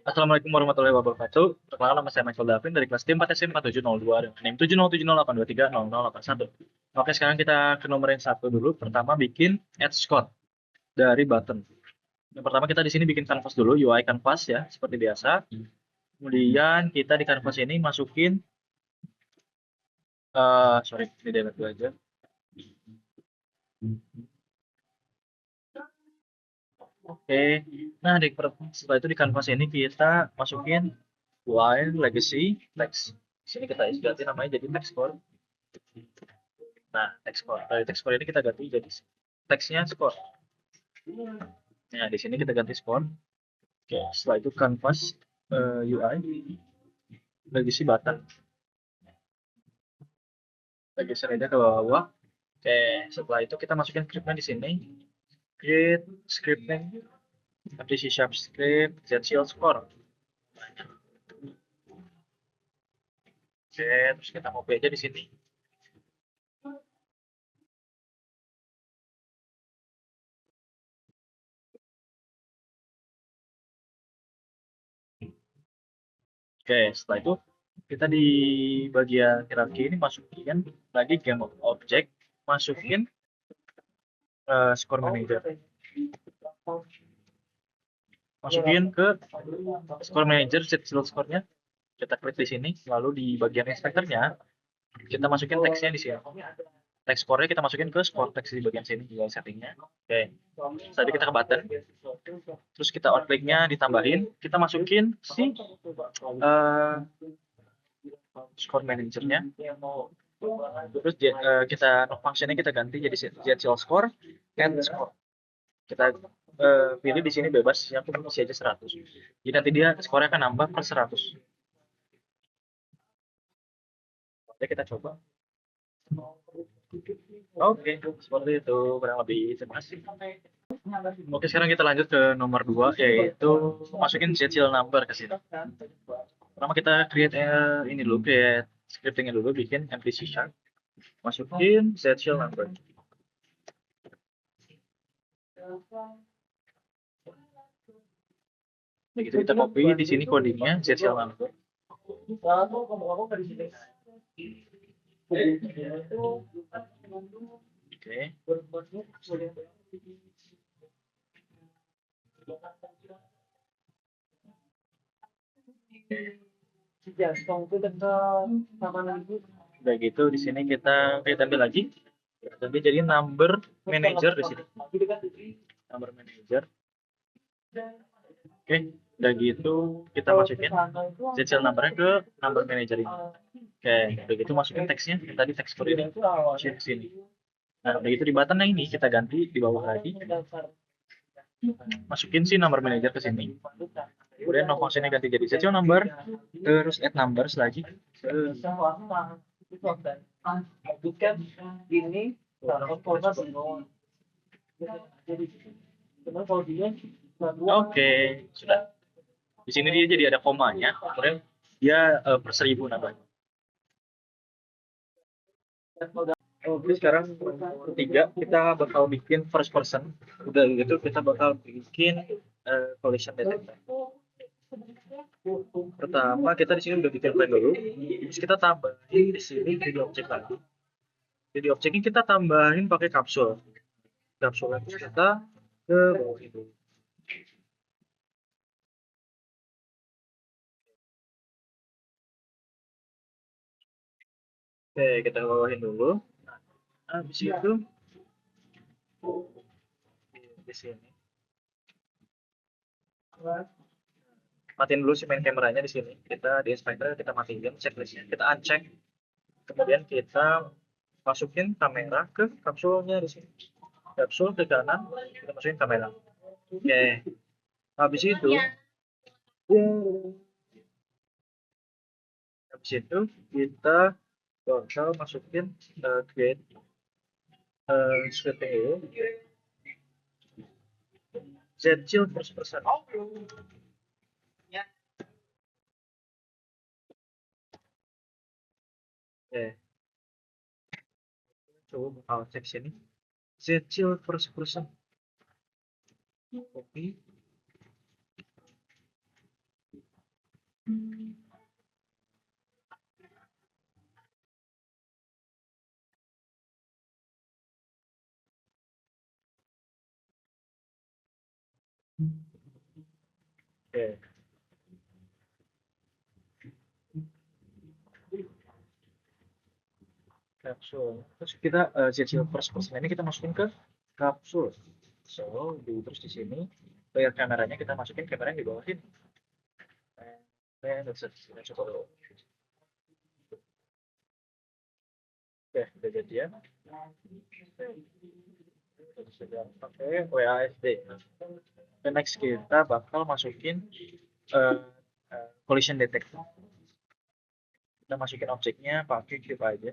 Assalamualaikum warahmatullahi wabarakatuh. Perkenalkan, nama saya Michael Davin dari kelas D4 SMP 702 dengan NIM 70708230081. Oke, sekarang kita ke nomor yang satu dulu. Pertama bikin add score dari button. Yang pertama kita di sini bikin canvas dulu, UI canvas ya, seperti biasa. Kemudian kita di canvas ini masukin, sorry, di delete dulu aja. Oke, nah setelah itu di canvas ini kita masukin UI legacy text. Di sini kita ganti namanya jadi text score. Nah, text score. Dari text score ini kita ganti jadi teksnya score. Nah, di sini kita ganti score. Oke, setelah itu canvas UI legacy button. Geser aja ke bawah. Oke, setelah itu kita masukin scriptnya di sini. Create script name, FTC Sharp script, ZCL score. Oke, terus kita copy aja di sini. Oke, setelah itu kita di bagian hierarki ini masukin lagi game object, masukin score manager. Masukin ke score manager, set score-nya. Kita klik di sini, lalu di bagian inspektornya kita masukin teksnya di sini. Teks score-nya kita masukin ke score text di bagian sini juga settingnya. Oke. Tadi kita ke button. Terus kita on click-nya ditambahin, kita masukin si score manager-nya. Terus kita function-nya kita ganti jadi ZCL score and score. Kita pilih di sini bebas, yang aku isi aja 100. Jadi nanti dia skornya akan nambah per 100. Oke, kita coba. Oke, seperti itu kurang lebih. Terima kasih. Oke, sekarang kita lanjut ke nomor 2, yaitu masukin ZCL number ke sini. Pertama kita create ini dulu, create scriptingnya dulu, bikin empty C#. Masukin ZCL number. Begitu kita copy di sini codingnya ZCL number. Oke. Udah gitu di sini kita ambil lagi. Nanti jadi number manager di sini. Number manager. Oke, udah gitu kita masukin ZCL numbernya ke number manager ini. Oke, udah gitu masukin teksnya. Tadi teks code ini masukin ke sini. Nah, udah gitu di buttonnya ini kita ganti di bawah lagi. Masukin si number manager ke sini. Kemudian no functionnya ganti jadi ZCL number, terus add numbers lagi. Oke, sudah. Di sini dia jadi ada komanya, kemudian dia per 1000 nambahnya. Oke, sekarang ketiga kita bakal bikin first person. Udah gitu kita bakal bikin collision detector. Pertama kita di sini udah bikin plan dulu. Terus kita tambahin di sini jadi objek lagi. Jadi objeknya kita tambahin pakai kapsul. Kapsulnya terus kita ke bawah itu. Oke, kita bawahin dulu. Habis itu di sini. Matiin dulu si main kameranya di sini. Kita di inspector kita matiin checklistnya. Kita uncheck. Kemudian kita masukin kamera ke kapsulnya di sini. Kapsul ke kanan, kita masukin kamera. Oke. Habis itu kita bakal masukin create scripting dulu. ZCL first person. Oke. Coba bakal cek sini. ZCL first person. Copy. Oke. Kapsul. Terus kita ZCL first person ini kita masukin ke kapsul. So, terus di sini layar kameranya kita masukin kameranya di bawah sini. Kita coba dulu. Oke, udah jadi ya. Sudah pakai WASD. Dan next kita bakal masukin uh, collision detector. Kita masukin objeknya pakai grip aja.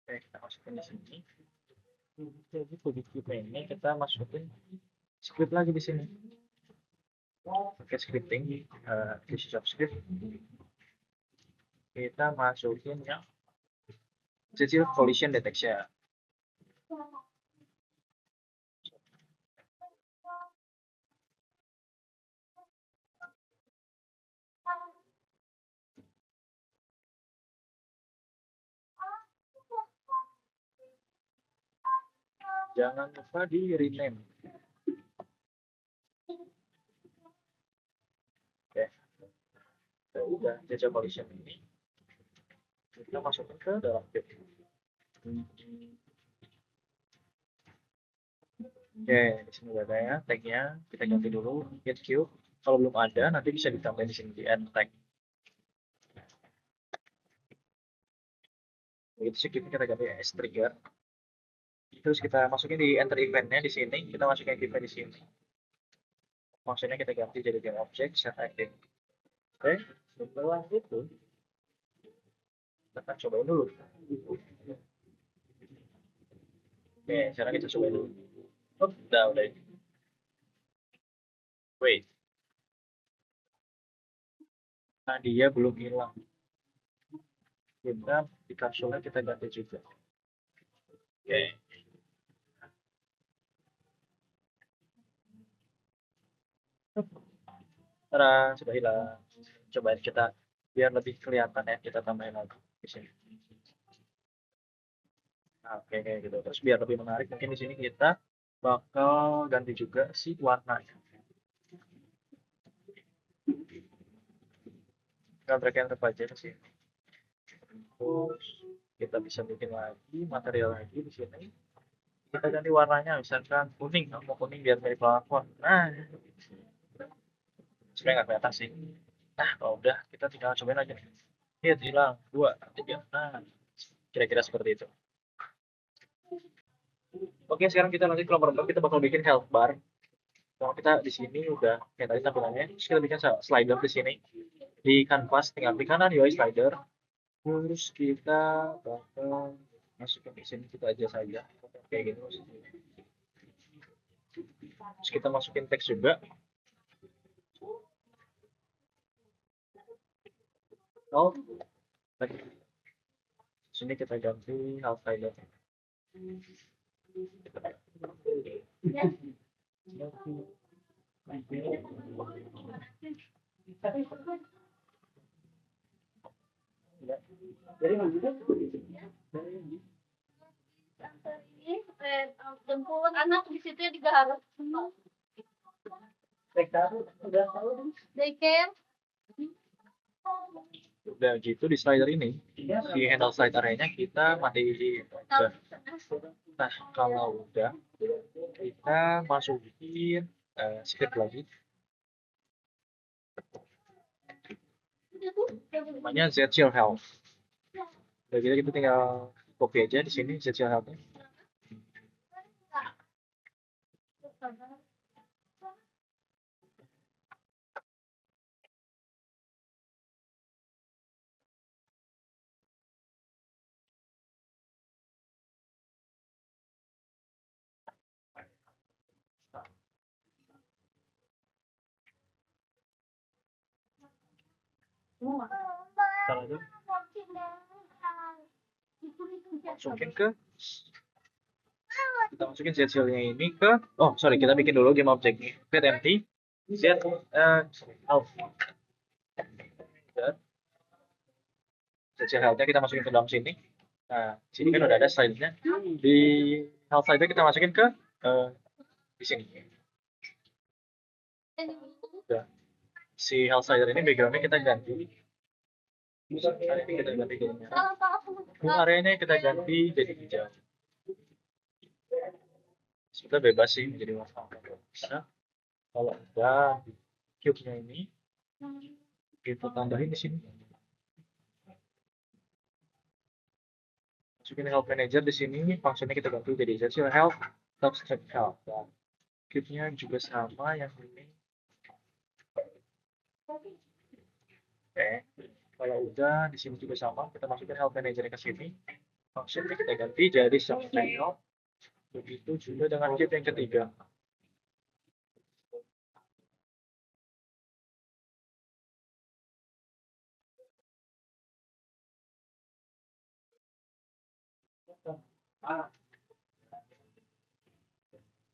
Oke, kita masukin di sini. Jadi begitu ini kita masukin script lagi di sini. Pakai scripting, isi script. Kita masukin yang kecil collision detection. Jangan lupa di rename. Oke. Udah jajah collision ini kita masukin ke dalam view. Oke, di sini ada ya tagnya. Kita ganti dulu get cube. Kalau belum ada, nanti bisa ditambahin di sini di end tag. Begitu sih kita ganti s trigger. Terus kita masukin di enter eventnya di sini. Kita masukin event di sini. Maksudnya kita ganti jadi game object set active. Oke, setelah itu kita akan cobain dulu. Oke, sekarang kita cobain dulu. Oh, udah. Wait. Nah, dia belum hilang. Kita di kapsulnya kita ganti juga. Oke. Tara, sudah hilang. Cobain kita biar lebih kelihatan ya, kita tambahin lagi di sini. Nah, oke kayak gitu. Terus biar lebih menarik, mungkin di sini kita bakal ganti juga si warnanya. Tinggal drag and drop aja ke sini. Terus kita bisa bikin lagi material lagi di sini. Kita ganti warnanya, misalkan kuning. Mau kuning biar mirip plafon. Nah, sebenarnya nggak kelihatan sih. Nah, kalau udah kita tinggal cobain aja. Hit, hilang. 2, 3. Nah, kira-kira seperti itu. Oke, sekarang kita lanjut ke nomor 4. Kita bakal bikin health bar. Kalau kita di sini udah kayak tadi tampilannya, terus kita bikin slider di sini. Di canvas, tinggal klik kanan UI slider. Terus kita bakal masukin di sini kita aja saja. Kayak gitu. Terus kita masukin teks juga. Oh, sini kita ganti health slider. Jadi jemput anak di situ digaruk. Daycare. Udah gitu di slider ini, di handle slider nya kita matiin. Nah, kalau udah kita masukin script lagi. Namanya ZCL Health. Udah gitu kita tinggal copy aja di sini ZCL Health-nya. Masukin ke kita masukin ZCL-nya ini ke sorry, kita bikin dulu game object-nya. Create empty Z out. Essential Health-nya kita masukin ke dalam sini. Nah, sini kan udah ada slide-nya. Di health slide kita masukin ke di sini. Udah. Si health slider ini background-nya kita ganti. Area ini kita ganti ke merah. Areanya kita ganti jadi hijau. Sudah bebas sih menjadi warna apa bisa. Kalau udah cube-nya ini kita tambahin di sini. Masukin Health Manager di sini, fungsinya kita ganti jadi Essential Health, Substrate Health. Dan cube-nya juga sama yang ini. Oke, kalau udah di sini juga sama, kita masukin Health Manager ke sini. Fungsinya kita ganti jadi Substrate Health. Begitu juga dengan cube yang ketiga.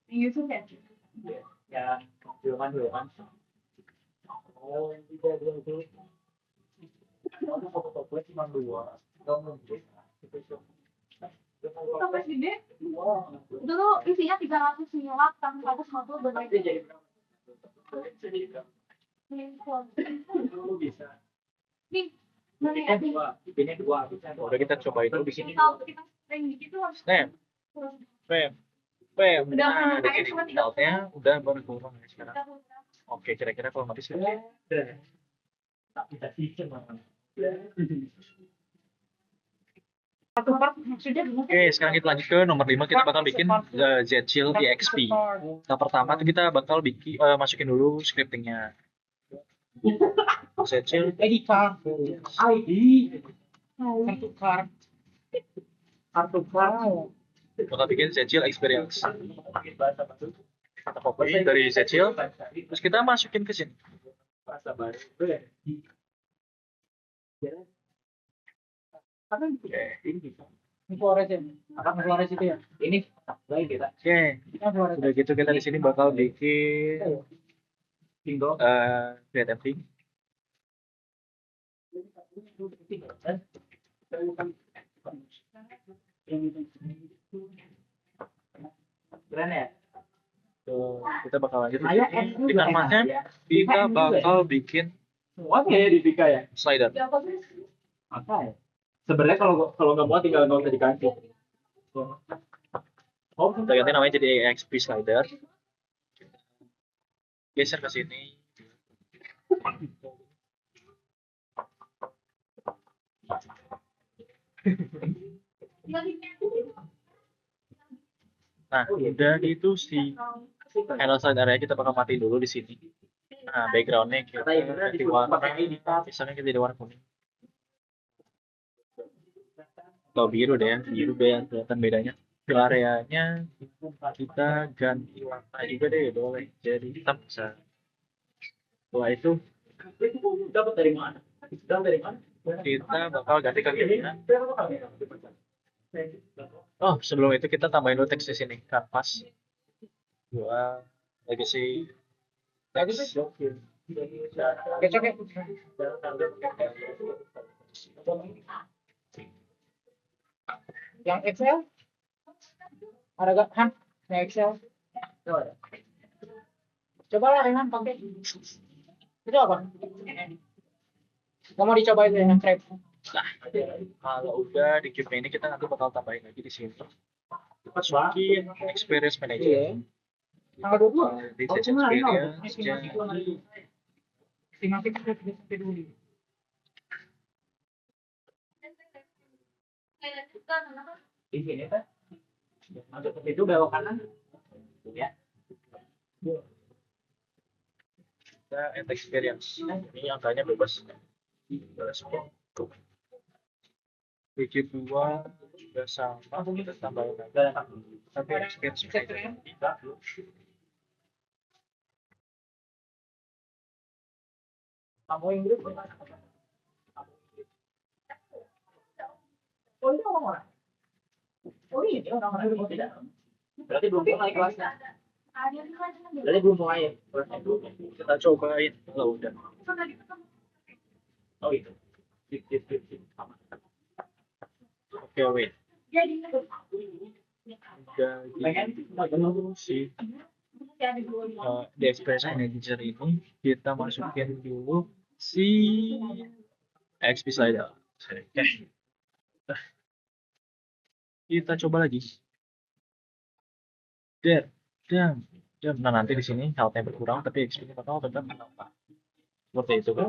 YouTube ya? Ya, filman. Oh, tidak itu. Aku foto-foto cuma dua. Sampai gede. Dulu isinya 300 nyelak, kan 150 benar. Bisa. Nih, mana ya? Ini dua. Udah kita coba itu di sini. Kalau kita sering gitu harus Snap. Spam. Udah Nah, di pakai sini cuma 3 health-nya udah berkurang ya sekarang. Oke, kira-kira kalau mati sih. satu part maksudnya Oke, sekarang kita lanjut ke nomor 5. Kita bakal bikin Z-Chill EXP. Nah, pertama tuh kita bakal bikin masukin dulu scriptingnya. Z-Chill ID card, ID, kartu card, bakal bikin Z-Chill Experience. Kita copy dari Z-Chill, terus kita masukin ke sini. ini Flores ya, akan Flores itu ya. Ini lain kita. Oke, udah gitu kita di sini bakal bikin create empty. Keren ya. Tuh, kita bakal lanjut di sini. Di kanvasnya kita bakal bikin Muat ya di Vika ya. slider. Apa ya? Sebenarnya kalau nggak muat tinggal nggak usah dikasih. Oh, Kita ganti namanya jadi EXP slider. Geser ke sini. Nah, udah gitu si handle slide area kita bakal mati dulu di sini. Nah, backgroundnya kita ganti warna. Misalnya kita jadi warna kuning. Atau biru deh ya, biru biar kelihatan bedanya. Di areanya kita ganti warna juga deh, boleh. Jadi hitam bisa. Setelah itu dapat dari mana? Dapat dari mana? kita bakal ganti ke kiri. Oh, sebelum itu kita tambahin dulu teks di sini. Kanvas. Dua legacy teks. Kecok ya. Yang Excel? Ada gak? Han? Yang Excel? Coba lah Rehan pakai. Itu apa? Kamu dicoba itu yang crab. Nah, kalau udah di cube ini kita nanti bakal tambahin lagi di sini. Masukin experience manager. Tanggal 20. Di session experience. Estimasi kita sampai dulu. Di sini kan? Masuk ke situ belok kanan. Ya. Kita add experience. Ini angkanya bebas. Di cube 2 juga sama. Kita tambahin lagi. Tapi experience manager. Kamu Inggris? Oh ini orang-orang. Oh ini orang-orang yang tidak. Berarti belum mulai kelasnya. Berarti belum mulai. Kita cobain kalau udah. Oh itu. Oke, wait. Jadi Jadi sih di Express Manager ini kita masukin dulu si XP Slider. Oke, kita coba lagi. Dan, dan, nah nanti di sini health-nya berkurang, tapi XP-nya bakal tetap menambah. Seperti itu kan?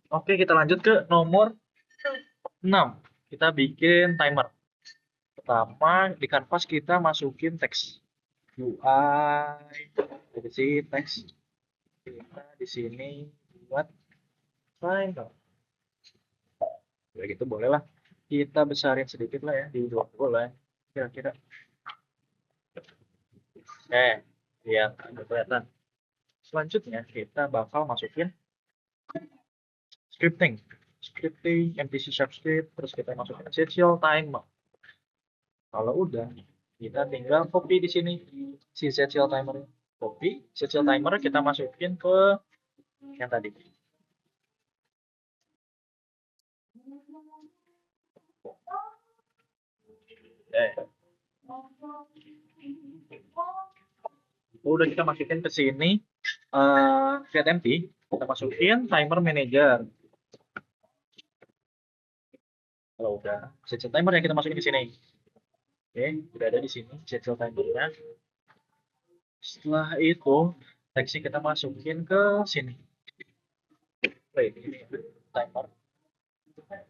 Oke, kita lanjut ke nomor 6. Kita bikin timer. Pertama, di kanvas kita masukin teks UI, dari sini teks. Kita di sini buat timer. Ya gitu boleh lah. Kita besarin sedikit lah ya, di 20 lah ya. Kira-kira. Lihat, ada kelihatan. Selanjutnya kita bakal masukin scripting MPC Sharp Script, terus kita masukin serial timer. Kalau udah, kita tinggal copy di sini si serial timer. Copy serial timer kita masukin ke yang tadi. Udah kita masukin ke sini create empty, kita masukin timer manager. Kalau udah serial timer yang kita masukin di sini. Oke, udah ada di sini serial timernya. Setelah itu teksnya kita masukin ke sini. Wait, ini timer.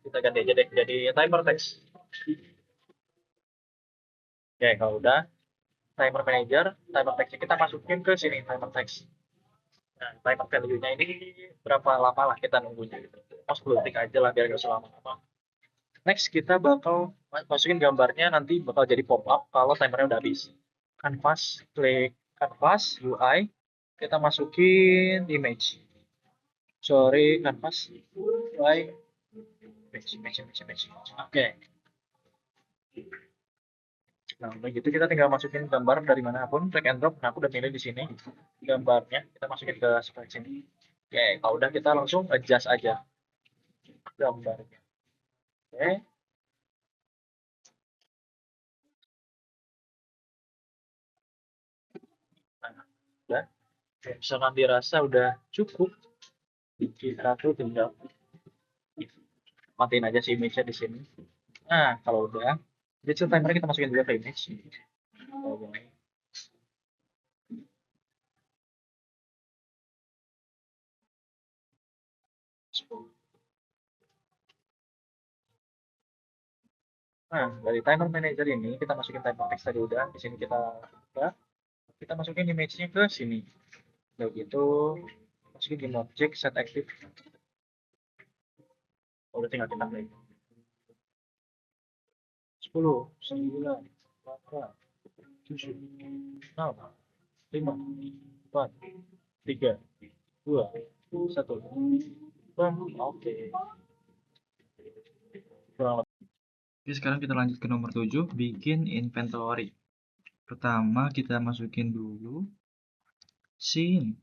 Kita ganti aja deh jadi timer text. Oke, kalau udah timer manager, timer text kita masukin ke sini timer text. Nah, timer value-nya ini berapa lama lah kita nunggunya gitu. Mau 10 detik aja lah biar nggak usah lama-lama. Next kita bakal masukin gambarnya, nanti bakal jadi pop up kalau timernya udah habis. Canvas, klik canvas UI, kita masukin image. Sorry, canvas UI image. Oke. Nah, begitu kita tinggal masukin gambar dari manapun, drag and drop. Nah, aku udah pilih di sini gambarnya, kita masukin ke sprite sini. Oke, kalau udah kita langsung adjust aja gambarnya. Oke. Nah, udah. Misalkan dirasa udah cukup, kita tuh tinggal matiin aja si image-nya di sini. Nah, kalau udah, digital timer kita masukin juga ke image. Oke. Nah, dari timer manager ini kita masukin timer text tadi udah. Di sini kita masukin image-nya ke sini. Udah gitu, masukin game object set active. Udah tinggal kita play. 10, 9, 8, 7, 6, 5, 4, 3, 2, 1. Bang, oke. Oke, sekarang kita lanjut ke nomor 7, bikin inventory. Pertama kita masukin dulu scene.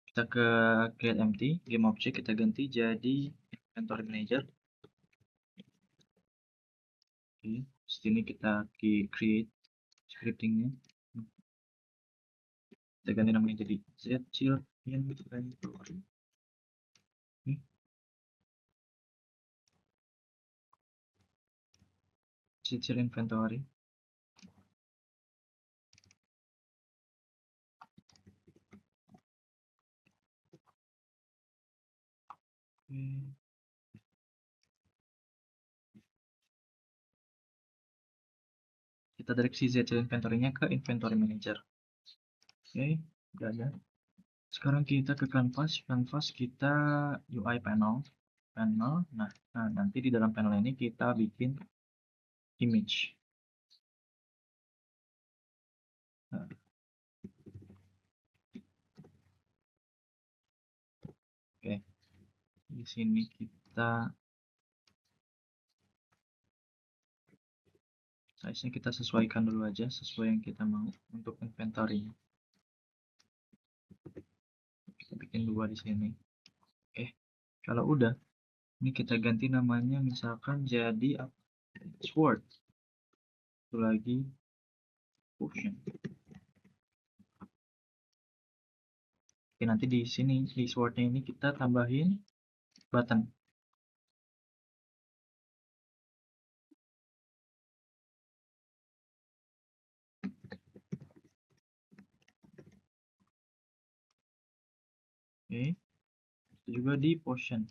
Kita ke create empty, game object kita ganti jadi inventory manager. Oke, sini kita create scriptingnya. Kita ganti namanya jadi serial inventory. Serial inventory. Kita tarik si serial inventory-nya ke inventory manager. Oke, udah ada. Sekarang kita ke canvas kita UI panel. Nah, nanti di dalam panel ini kita bikin image. Nah, oke, di sini size-nya kita sesuaikan dulu aja sesuai yang kita mau untuk inventory. Kita bikin 2 di sini. Oke, Kalau udah, ini kita ganti namanya misalkan jadi sword. Satu lagi potion. Oke, nanti di sini di swordnya ini kita tambahin button. Oke, itu juga di potion.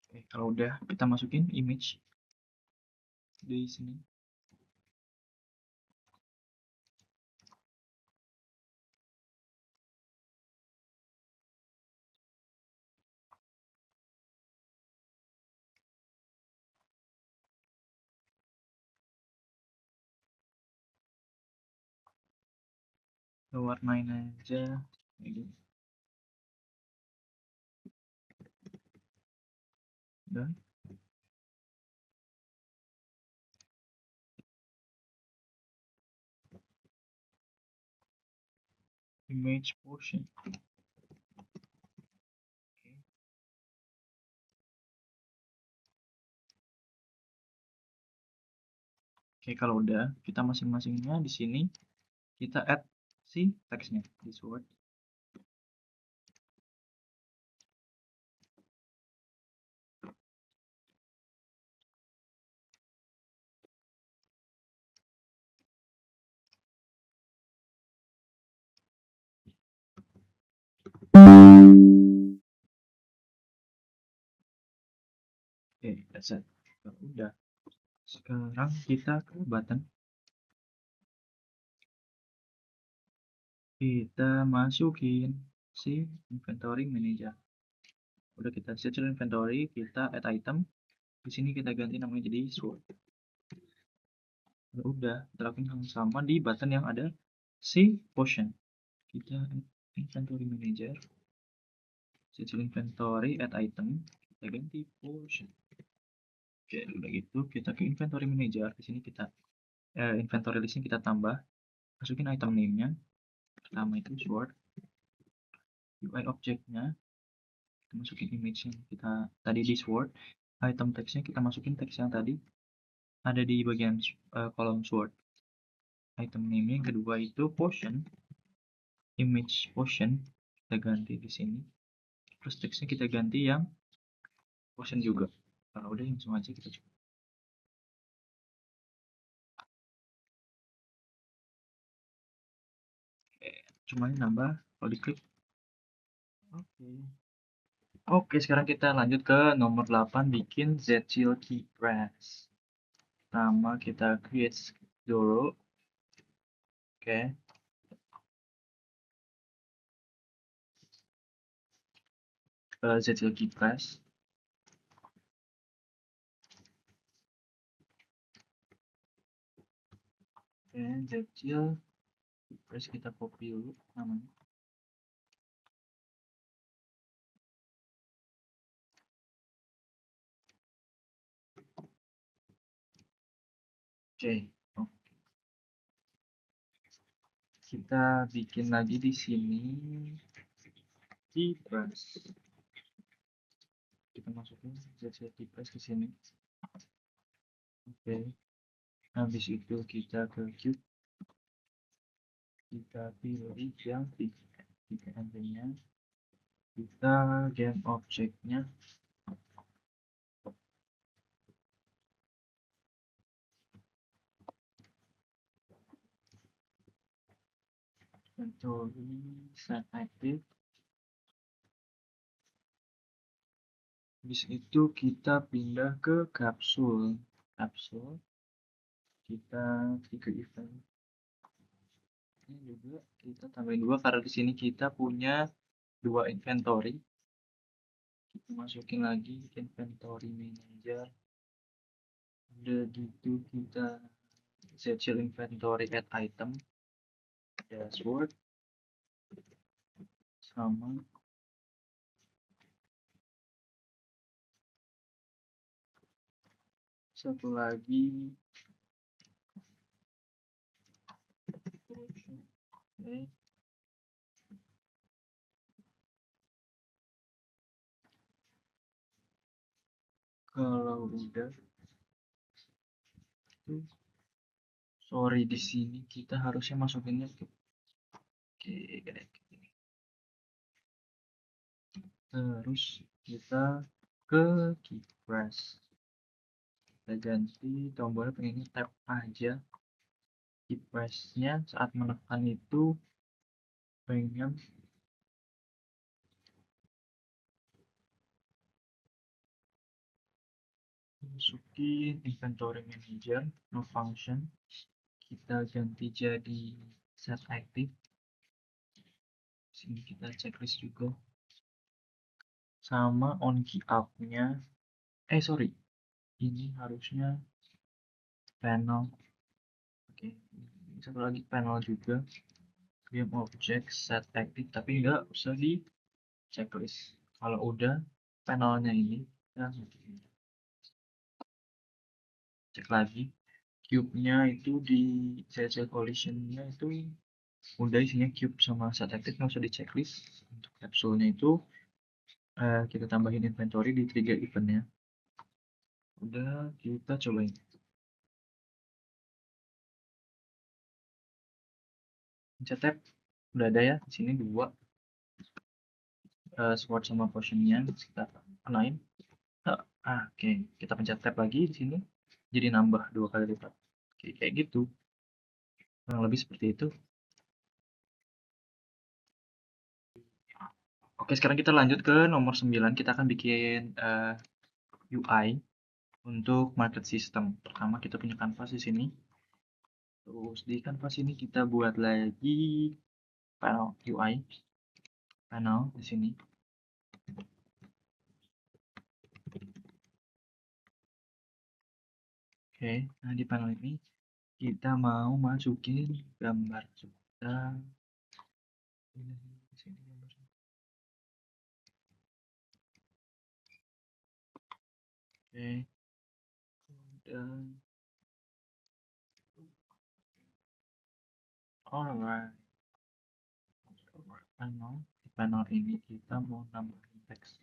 Oke, kalau udah kita masukin image di sini. Kita warnain aja. Ini. Dan image portion. Oke, kalau udah kita masing-masingnya di sini kita add si teksnya di Sword. Oke, that's it. Kalau udah, sekarang kita ke button. Kita masukin si inventory manager. Udah kita search inventory, kita add item. Di sini kita ganti namanya jadi sword. Udah, kita lakukan hal yang sama di button yang ada si potion. Kita add inventory manager, search inventory, add item, kita ganti potion. Oke, udah gitu kita ke inventory manager. Di sini kita inventory listnya kita tambah, masukin item name-nya. Pertama itu sword. UI object-nya kita masukin image yang kita tadi di sword. Item text-nya kita masukin teks yang tadi ada di bagian kolom sword. Item name yang kedua itu potion, image potion kita ganti di sini. Terus teksnya kita ganti yang potion juga. Kalau udah langsung aja kita coba. Cuma nambah kalau diklik. Oke, sekarang kita lanjut ke nomor 8, bikin ZCL key press. Nama kita create dulu. Oke. ZCL key press. Oke, ZCL key press kita copy dulu namanya. Oke. Kita bikin lagi di sini key press. Kita masukin ZCL key press ke sini. Oke. Habis itu kita ke cube. Kita pilih yang 3 nya. Kita game object-nya. Inventory set active. Habis itu kita pindah ke kapsul. Kita ke event. Ini juga kita tambahin 2 karena di sini kita punya 2 inventory. Kita masukin lagi inventory manager. Udah gitu kita search inventory add item dashboard sama satu lagi. Oke. Kalau udah tuh, sorry di sini kita harusnya masukinnya ke terus kita ke keypress, kita ganti tombolnya pengennya tap aja. Keypressnya saat menekan itu pengen masukin inventory manager no function, kita ganti jadi set active. Sini kita checklist juga sama on key up nya sorry, ini harusnya panel. Oke, satu lagi panel juga game object set active, tapi nggak usah di checklist. Kalau udah panelnya ini kita cek lagi cube-nya itu di CC collision-nya itu udah isinya cube sama set active, nggak usah di checklist. Untuk capsule-nya itu kita tambahin inventory di trigger event-nya. Udah, kita cobain. Pencet tab, udah ada ya di sini 2 sword sama potion-nya, kita kenain. Oke, kita pencet tab lagi di sini, jadi nambah 2 kali lipat. Oke, kayak gitu, kurang lebih seperti itu. Oke, sekarang kita lanjut ke nomor 9. Kita akan bikin UI untuk market system. Pertama kita punya canvas di sini. Terus di canvas ini kita buat lagi panel UI. Panel di sini. Oke, nah di panel ini kita mau masukin gambar kita. Di sini gambarnya. Oke. Dan alright. Panel, di panel ini kita mau nambahin teks.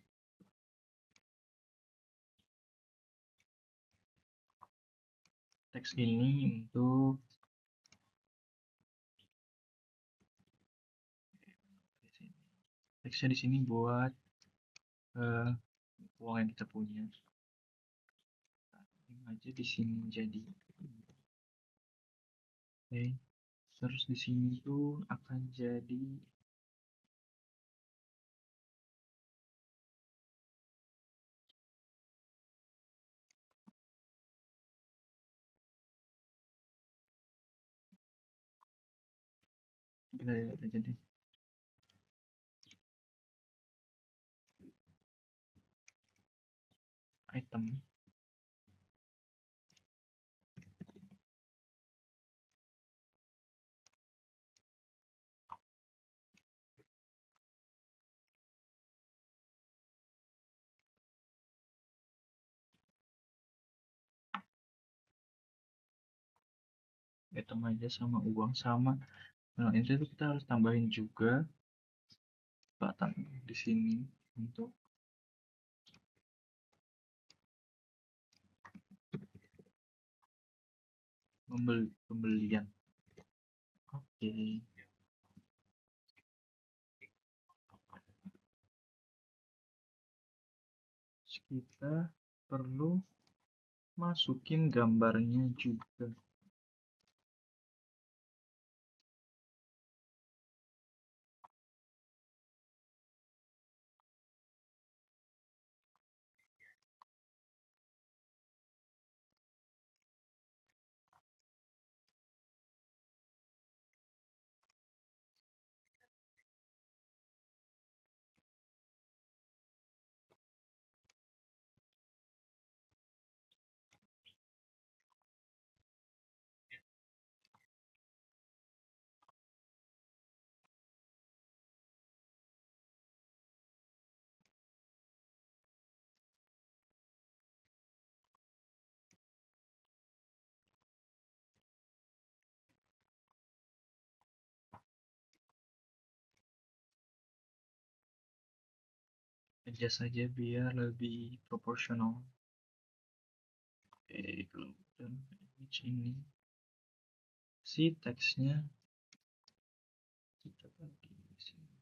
Teks ini untuk teksnya di sini buat uang yang kita punya. Ini aja di sini jadi. Oke. Terus di sini tuh akan jadi kita lihat aja deh. Item. Item aja sama uang sama. Nah, itu tuh kita harus tambahin juga button di sini untuk pembelian. Oke. Kita perlu masukin gambarnya juga. adjust saja biar lebih proporsional. Oke, kalau udah image ini si teksnya kita bagi di sini.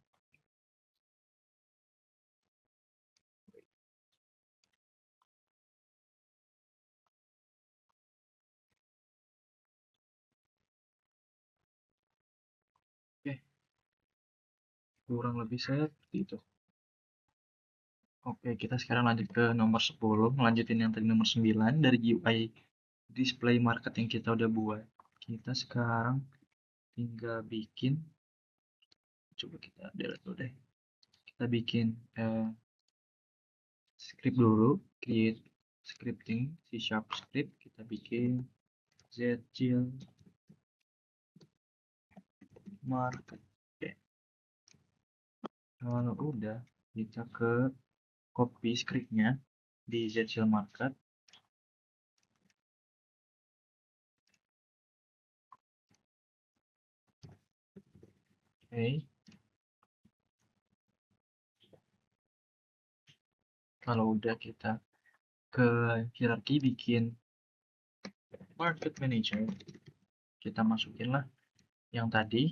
Oke, kurang lebih seperti itu. Oke, kita sekarang lanjut ke nomor 10, melanjutin yang tadi nomor 9 dari GUI display market yang kita udah buat. Kita sekarang tinggal bikin, coba kita delete dulu deh. Kita bikin script dulu, create scripting, C# script, kita bikin zchill market. Oke, kalau udah kita ke copy scriptnya di zchill market. Oke, kalau udah kita ke hierarki bikin market manager, kita masukin lah yang tadi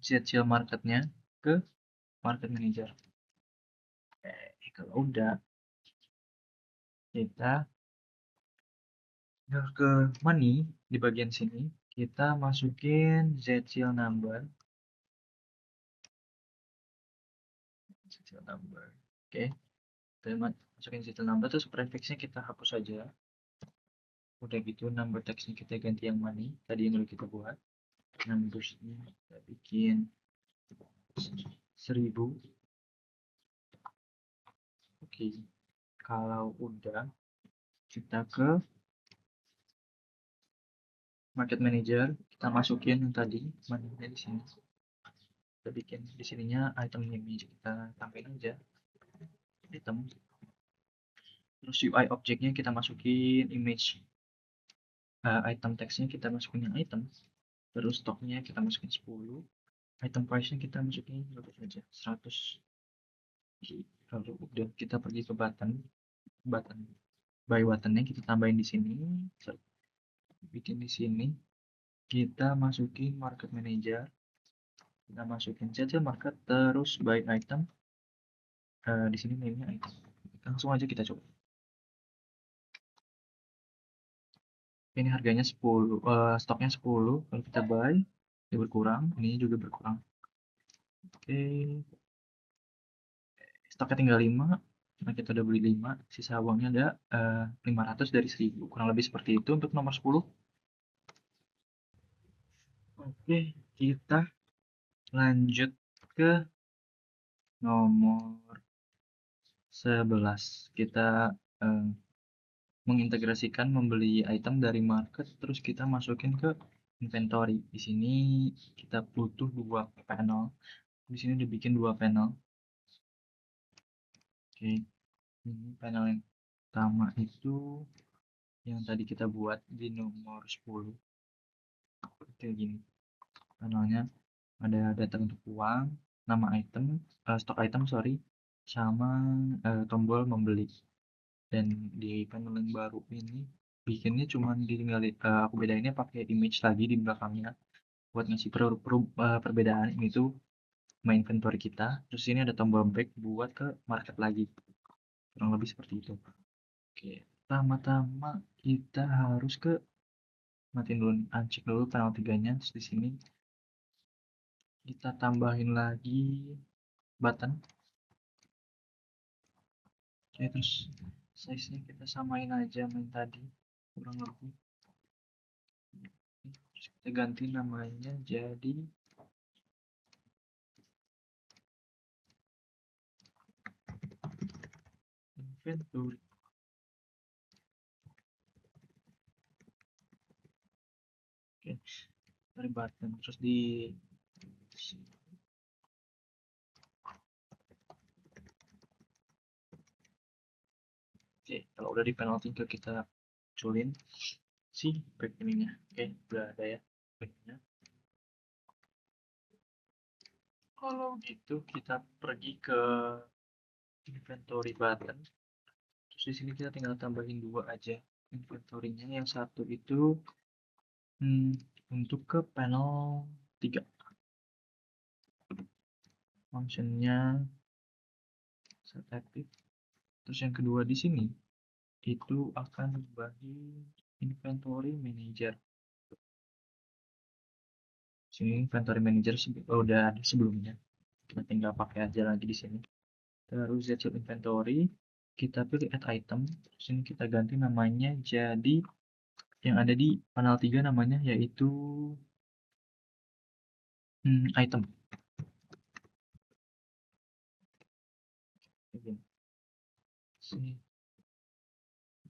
zchill marketnya ke market manager. Kalau udah kita ke money di bagian sini, kita masukin zchill number. Oke, kita masukin zchill number, terus prefixnya kita hapus saja. Udah gitu number text-nya kita ganti yang money tadi yang udah kita buat. Numbers-nya kita bikin 1000. Oke, kalau udah kita ke market manager, kita masukin yang tadi money-nya di sini. Kita bikin di sininya item image, kita tambahin aja item. Terus UI objeknya kita masukin image, item text-nya kita masukin yang item. Terus stoknya kita masukin 10. Item price-nya kita masukin berapa saja? 100. Lalu udah kita pergi ke button buy buttonnya kita tambahin di sini, bikin di sini, kita masukin market manager, kita masukin saja market, terus buy item, di sini name-nya item. Langsung aja kita coba. Ini harganya 10, stoknya 10, kalau kita buy dia berkurang, ini juga berkurang. Oke, stoknya tinggal 5, karena kita udah beli 5, sisa uangnya ada 500 dari 1000, kurang lebih seperti itu untuk nomor 10. Oke, kita lanjut ke nomor 11. Kita mengintegrasikan membeli item dari market, terus kita masukin ke inventory. Di sini kita butuh 2 panel. Di sini dibikin 2 panel. Oke, ini panel yang pertama itu yang tadi kita buat di nomor 10. Kayak gini. Panelnya ada data untuk uang, nama item, stok item sorry, sama tombol membeli. Dan di panel yang baru ini bikinnya cuman tinggal aku bedainnya pakai image lagi di belakangnya buat ngasih perbedaan. Ini tuh main inventory kita, terus ini ada tombol back buat ke market lagi, kurang lebih seperti itu. Oke, pertama-tama kita harus ke matiin dulu, uncheck dulu panel 3 nya, terus di sini kita tambahin lagi button. Oke, terus size nya kita samain aja main tadi kurang lebih. Terus kita ganti namanya jadi inventory. Oke, dari button terus di oke, kalau udah di panel 3 kita culin si back ininya. Oke, udah ada ya backnya. Kalau gitu kita pergi ke inventory button. Terus di sini kita tinggal tambahin 2 aja inventory-nya. Yang satu itu untuk ke panel 3. Function-nya set active. Terus yang kedua di sini itu akan dibagi inventory manager. Sini inventory manager udah ada sebelumnya. Kita tinggal pakai aja lagi di sini. Terus ZCL inventory, kita pilih add item. Terus ini kita ganti namanya jadi yang ada di panel 3 namanya yaitu item. Sini.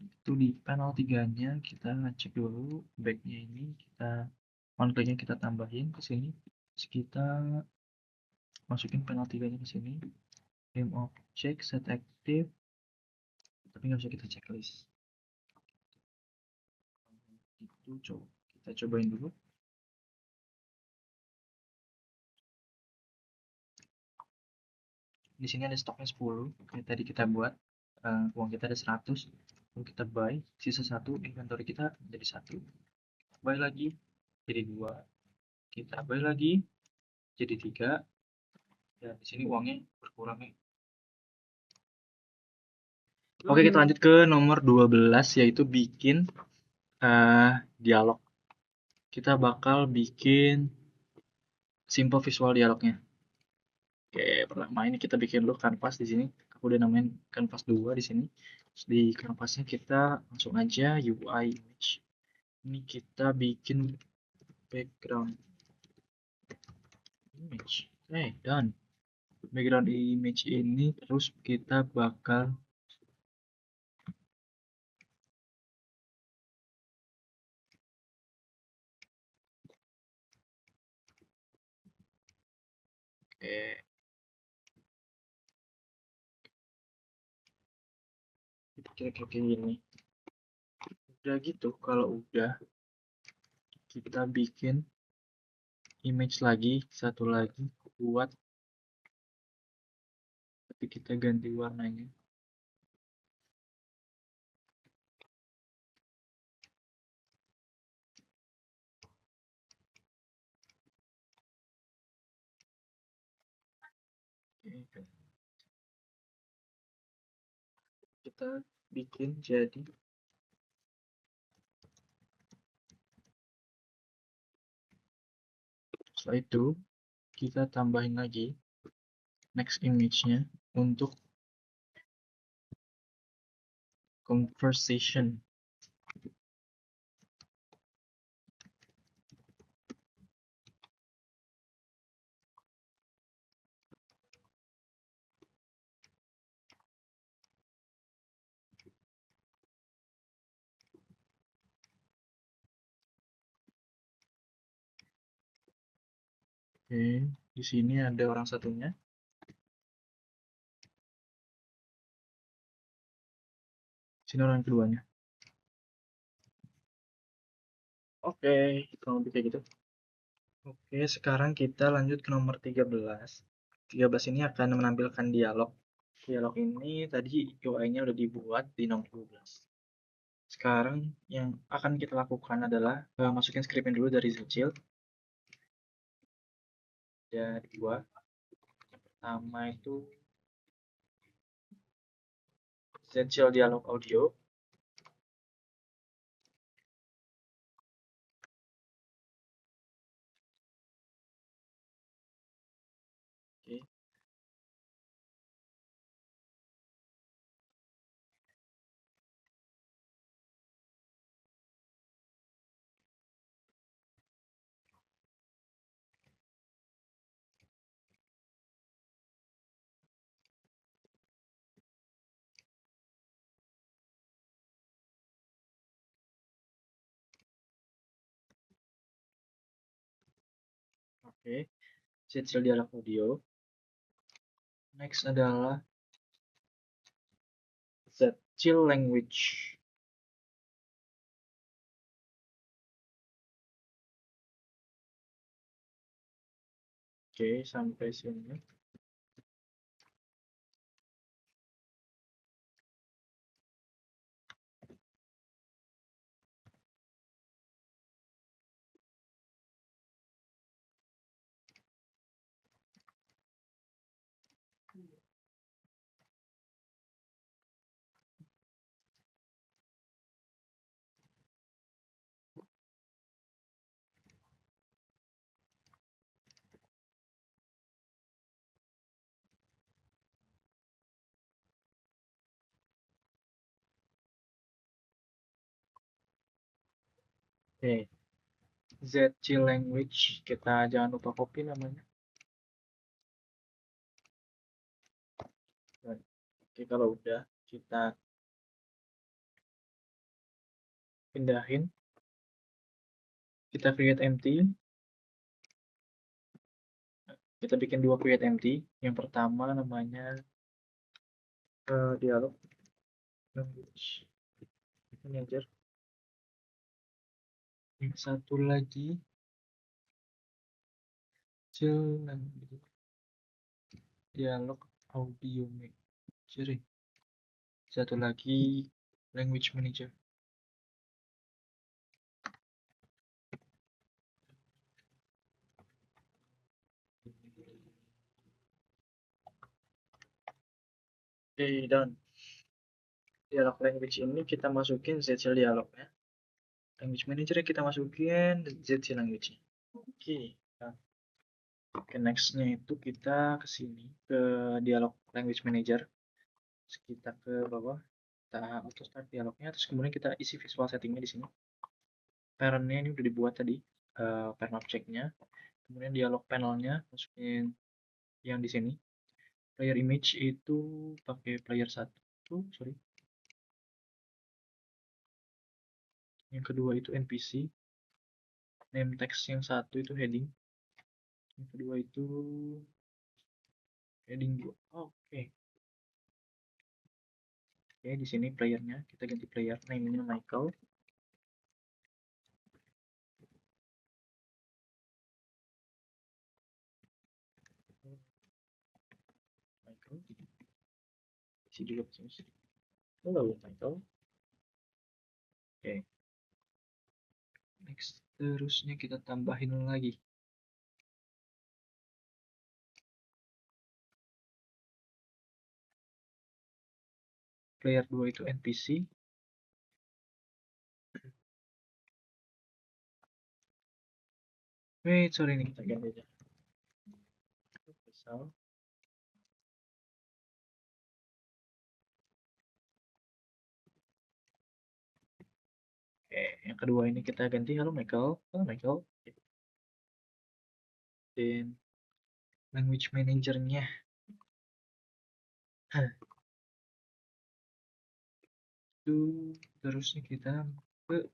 Itu di panel 3-nya kita cek dulu backnya ini, kita on click-nya kita tambahin ke sini. Terus kita masukin panel 3-nya ke sini. Name object set active. Tapi nggak usah kita checklist. Itu coba kita cobain dulu. Di sini ada stoknya 10 kayak tadi kita buat. Uang kita ada 100, lalu kita buy, sisa 1, inventory kita jadi 1, buy lagi jadi 2, kita buy lagi jadi 3, dan di sini uangnya berkurang nih. Oke, kita lanjut ke nomor 12 yaitu bikin dialog. Kita bakal bikin simple visual dialognya. Oke, pertama ini kita bikin dulu kanvas di sini. Aku udah namain kanvas 2 di sini. Terus di kanvasnya kita langsung aja UI image. Ini kita bikin background image. Done. Background image ini terus kita bakal kira-kira kayak gini. Udah gitu, kalau udah kita bikin image lagi, satu lagi buat, tapi kita ganti warnanya. Kita bikin jadi setelah itu kita tambahin lagi next image-nya untuk conversation. Oke, di sini ada orang satunya. Sini orang keduanya. Oke, kalau lebih kayak gitu. Oke, sekarang kita lanjut ke nomor 13. 13 ini akan menampilkan dialog. Dialog ini tadi UI-nya udah dibuat di nomor 12. Sekarang yang akan kita lakukan adalah masukin scriptnya dulu dari Zchill. Ada 2. Yang pertama itu Zchill dialog audio. Oke. Oke, Zchill dialog audio. Next adalah Zchill language. Oke, Oke, sampai sini. Oke, ZC language kita jangan lupa copy namanya. Oke, kalau udah kita pindahin, kita create empty. Kita bikin dua create empty. Yang pertama namanya dialog language manager. Yang satu lagi dialog audio manager. Satu lagi language manager. Oke, dan dialog language ini kita masukin ZC dialognya. Language manager kita masukin ZC language. Oke, nah, oke, nextnya itu kita ke sini ke dialog language manager. Terus kita ke bawah, kita auto start dialognya, terus kemudian kita isi visual settingnya di sini. Parentnya ini udah dibuat tadi, parent objectnya. Kemudian dialog panelnya masukin yang di sini. Player image itu pakai player 1, sorry. Yang kedua itu NPC. Name text yang satu itu heading. Yang kedua itu heading 2. Oke. Oke, di sini playernya kita ganti player, name-nya Michael. Michael. Isi juga sini. Halo Michael. Oke. Next, terusnya kita tambahin lagi. Player 2 itu NPC. Wait, sorry ini kita ganti aja. Misal. Oke, yang kedua ini kita ganti halo Michael. Halo Michael. Dan language manager-nya. Itu terusnya kita ke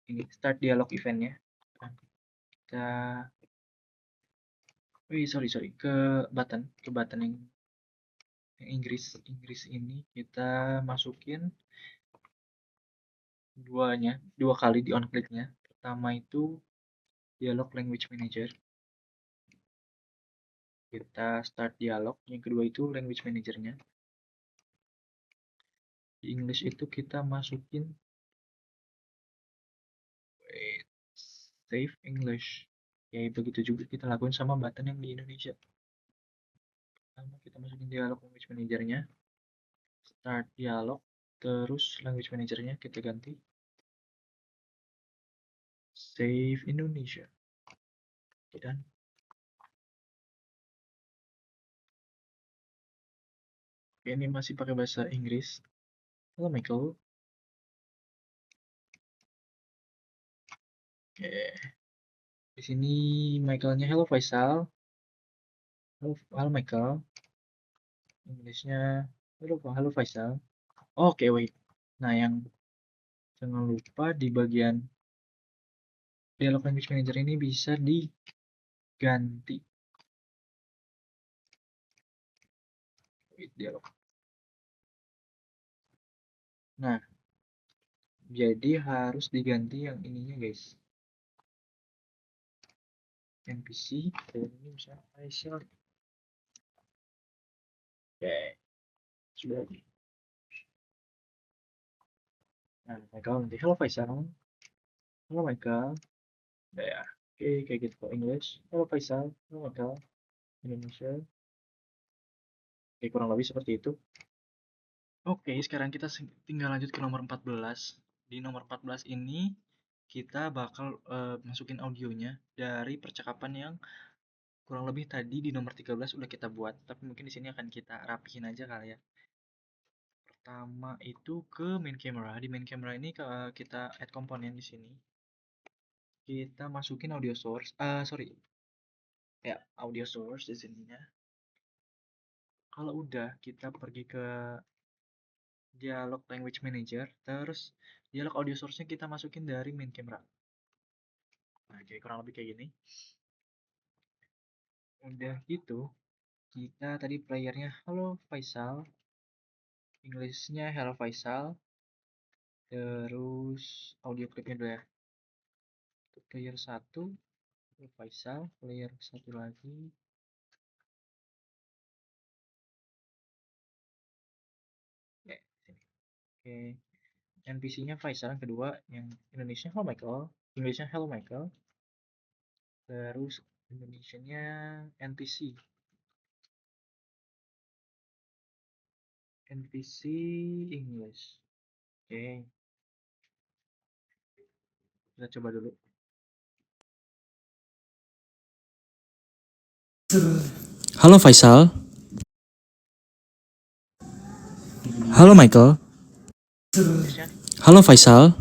ini start dialog eventnya. Kita sorry ke button yang Inggris ini kita masukin dua kali di on click-nya. Pertama itu dialog language manager. Kita start dialog. Yang kedua itu language manager-nya. Di English itu kita masukin save English. Ya begitu juga kita lakukan sama button yang di Indonesia. Pertama kita masukin dialog language manager-nya. Start dialog. Terus language manager-nya kita ganti save Indonesia. Dan ini masih pakai bahasa Inggris. Halo Michael. Oke. Di sini Michaelnya hello Faisal. Halo Michael. Inggrisnya halo Faisal. Oke, wait. Nah, yang jangan lupa di bagian dialog language manager ini bisa diganti. Wait, dialog. Nah, jadi harus diganti yang ininya guys. NPC dan ini misalnya Faisal. Oke, sudah. Nah, Michael nanti halo Faisal, halo Michael. Udah ya. Oke, kayak gitu kok English. Halo Faisal, halo Michael. Indonesia. Oke, kurang lebih seperti itu. Oke, sekarang kita tinggal lanjut ke nomor 14. Di nomor 14 ini kita bakal masukin audionya dari percakapan yang kurang lebih tadi di nomor 13 udah kita buat, tapi mungkin di sini akan kita rapihin aja kali ya. Pertama itu ke main camera. Di main camera ini kita add komponen di sini. Kita masukin audio source. Sorry. Ya, audio source di sininya. Kalau udah, kita pergi ke dialog language manager, terus dialog audio source-nya kita masukin dari main camera. Nah, jadi kurang lebih kayak gini. Udah gitu, kita tadi playernya halo Faisal, English-nya hello Faisal, terus audio clipnya dulu ya. Player 1, hello Faisal, player 1 lagi. Oke, sini. Oke, NPC-nya Faisal yang kedua, yang Indonesia hello Michael, English-nya hello Michael, terus Indonesia-nya NPC. NPC English. Oke, kita coba dulu. Halo Faisal. Halo Michael. Indonesia nih. Halo Faisal.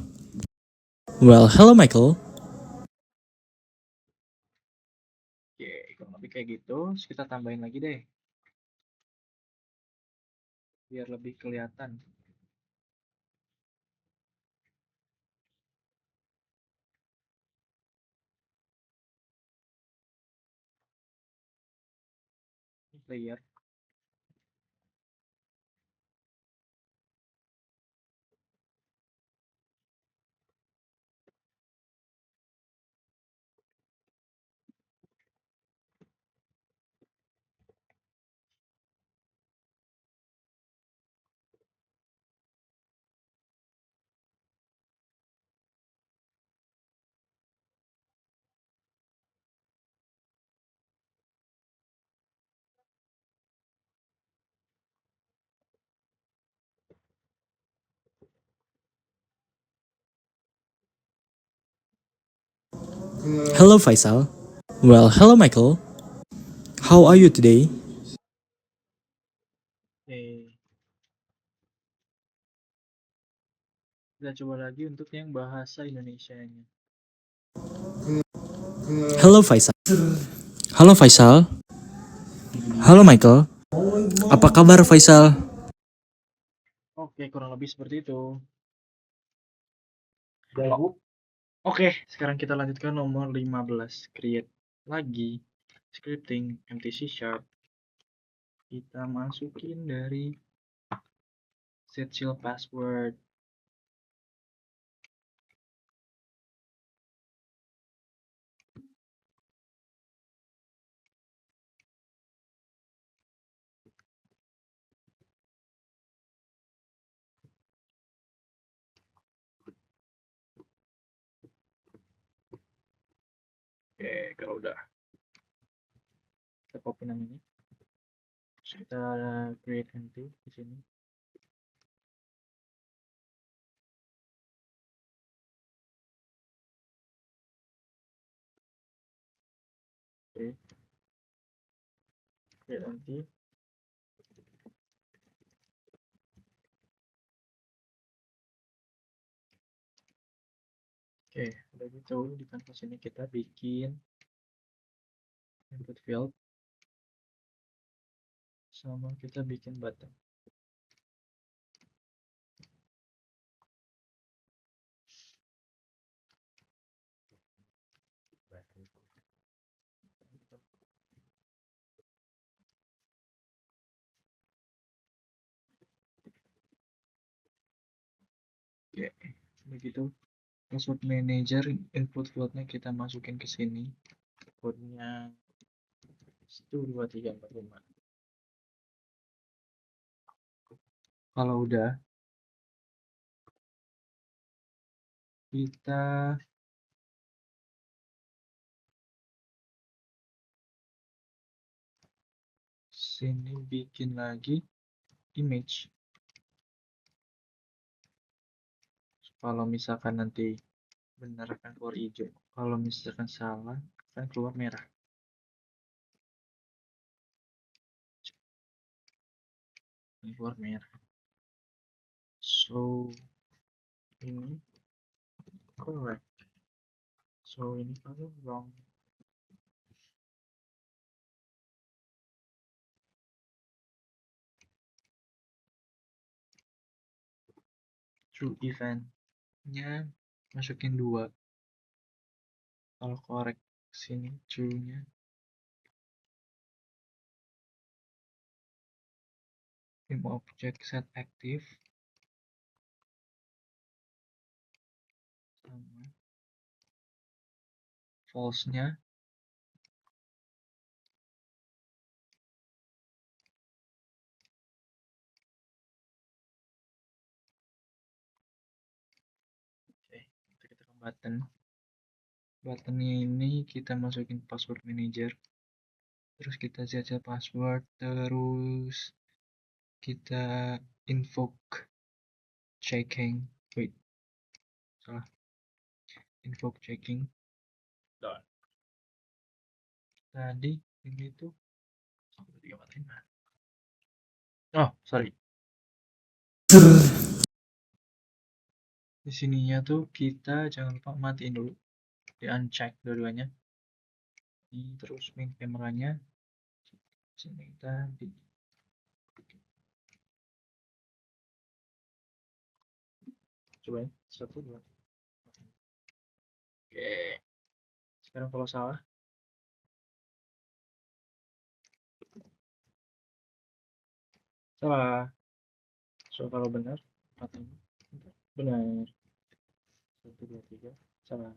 Well, hello Michael. Oke, kurang lebih kayak gitu. Terus kita tambahin lagi deh. Biar lebih kelihatan. Ini player. Hello Faisal. Well, hello Michael. How are you today? Oke. Kita coba lagi untuk yang bahasa Indonesianya. Hello Faisal. Halo Faisal. Halo Michael. Apa kabar Faisal? Oke, kurang lebih seperti itu. Gabung. Oke, sekarang kita lanjut ke nomor 15. Create lagi. Scripting MTC Sharp. Kita masukin dari set shield password. Oke, kalau udah kita copy namanya. Terus kita create empty di sini. Oke. Create empty. Oke, udah gitu di kanvas ini kita bikin input field sama kita bikin button. Oke, begitu. Password manager input fieldnya kita masukin ke sini. Kodenya 12345. Kalau udah, kita sini bikin lagi image. Kalau misalkan nanti benar akan keluar hijau, kalau misalkan salah akan keluar merah. Ini keluar merah. So ini correct. So ini kalau wrong. True event-nya masukin 2. Kalau correct sini true-nya. Im object set active sama false-nya oke, kita ke buttonnya ini kita masukin password manager, terus kita set password, terus kita invoke checking, salah, invoke checking. Tadi ini tuh oh sorry, di sininya tuh kita jangan lupa matiin dulu, di uncheck dua-duanya. Ini terus main kameranya sini tadi. Coba ya, 1 2. Oke, sekarang kalau salah salah, so kalau benar matiin. Benar, 1 2 3 salah,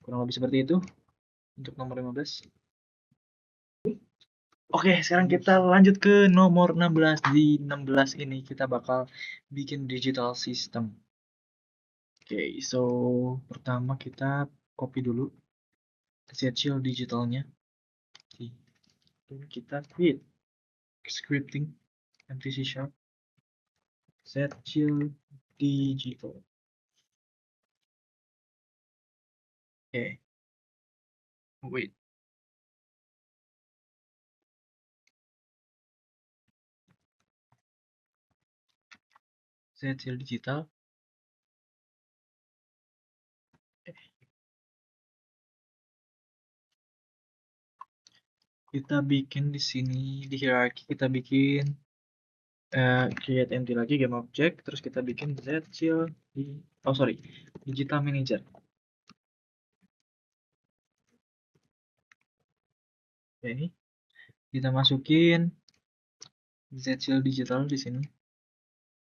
kurang lebih seperti itu untuk nomor 15. Oke, sekarang kita lanjut ke nomor 16. Di 16 ini kita bakal bikin digital system. Oke, so pertama kita copy dulu Zshield digitalnya. Dan kita create scripting MVC Sharp Zshield digital. Oke, wait. Zshield digital. Kita bikin di sini di hierarchy kita bikin create empty lagi game object, terus kita bikin Zshield digital manager. Oke, ini kita masukin Zshield digital di sini.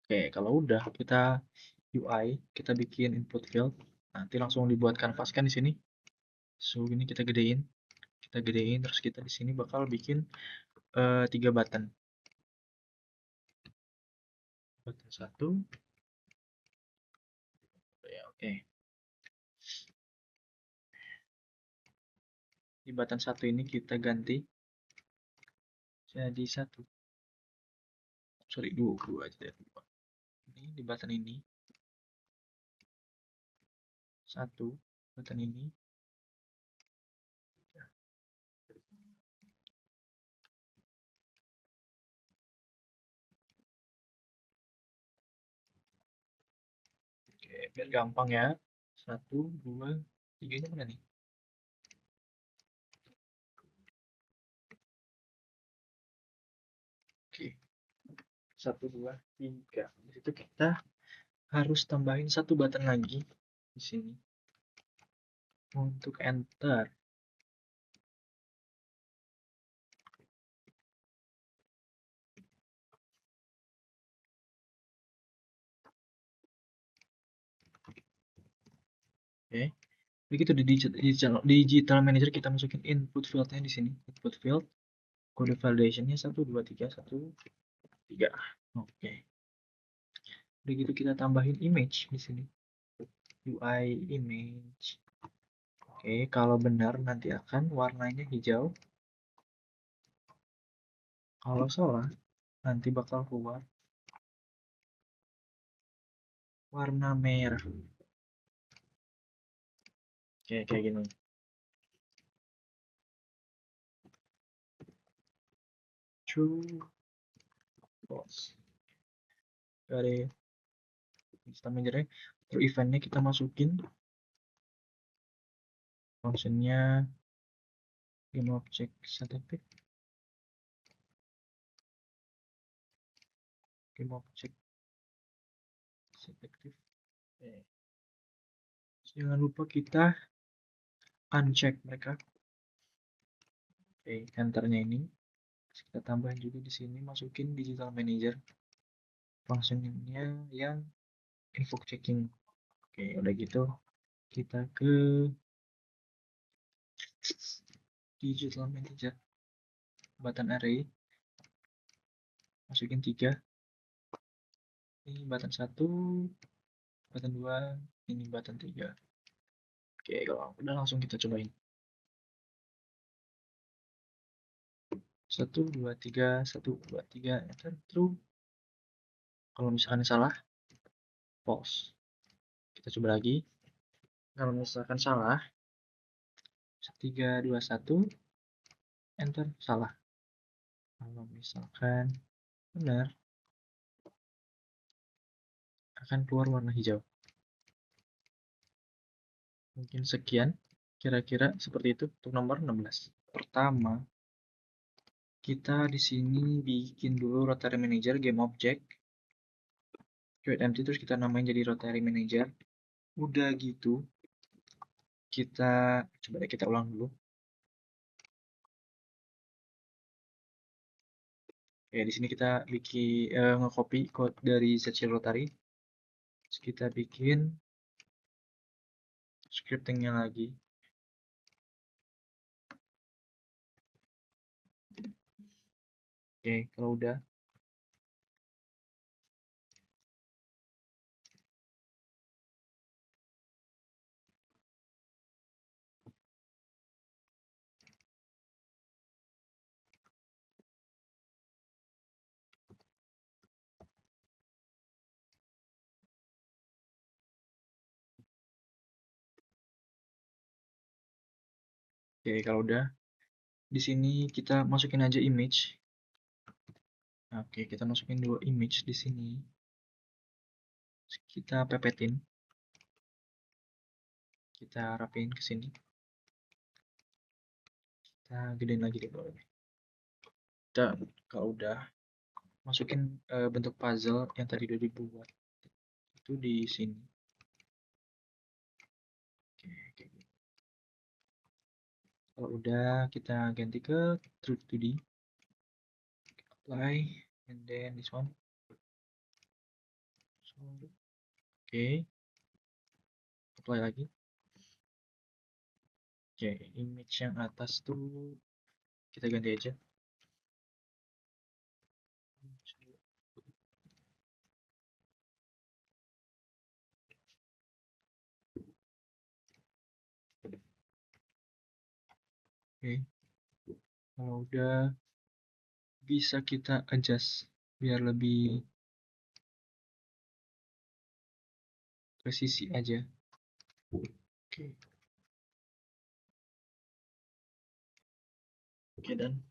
Oke, kalau udah kita UI, kita bikin input field, nanti langsung dibuat canvas kan di sini. So ini kita gedein, terus kita di sini bakal bikin 3 button. Button 1. Ya, oke. Di button 1 ini kita ganti jadi 1. Sorry, 2 aja deh. Ini di button ini 1, button ini. Oke, biar gampang ya. 1 2 3-nya mana nih? Oke. 1 2 3. Di situ kita harus tambahin 1 button lagi di sini untuk enter. Oke, Begitu di digital manager kita masukin input fieldnya di sini. Input field, kode validationnya 12313. Oke. Begitu kita tambahin image di sini. UI image. Oke, kalau benar nanti akan warnanya hijau. Kalau salah, nanti bakal keluar warna merah. Oke, kayak gini. True, false. Dari sistem manajernya, terus eventnya kita masukin functionnya game object static, game object static. Jangan lupa kita uncheck mereka. Oke, enternya ini kita tambahin juga di sini, masukin digital manager functionnya yang info checking. Oke, udah gitu kita ke digital manager button array, masukin 3. Ini button 1, button 2, ini button 3. Oke, kalau udah langsung kita cobain. 1 2 3, 1 2 3, enter, true. Kalau misalkan salah, false. Kita coba lagi. Kalau misalkan salah, 3 2 1, enter, salah. Kalau misalkan benar, akan keluar warna hijau. Mungkin sekian, kira-kira seperti itu untuk nomor 16. Pertama, kita di sini bikin dulu rotary manager game object. Create empty, terus kita namain jadi rotary manager. Udah gitu, kita coba deh kita ulang dulu. Ya, di sini kita bikin nge-copy code dari Zshield Rotary. Terus kita bikin scriptingnya lagi. Oke, kalau udah, di sini kita masukin aja image. Oke, kita masukin 2 image di sini. Kita pepetin. Kita rapiin ke sini. Kita gedein lagi di bawah. Dan kalau udah, masukin bentuk puzzle yang tadi udah dibuat. Itu di sini. Oke, kayak gitu. Kalau udah, kita ganti ke Truth 2D. Apply, and then this one. Oke, apply lagi. Oke, image yang atas tuh kita ganti aja. Oke, kalau udah, bisa kita adjust biar lebih presisi aja. Oke. Oke, dan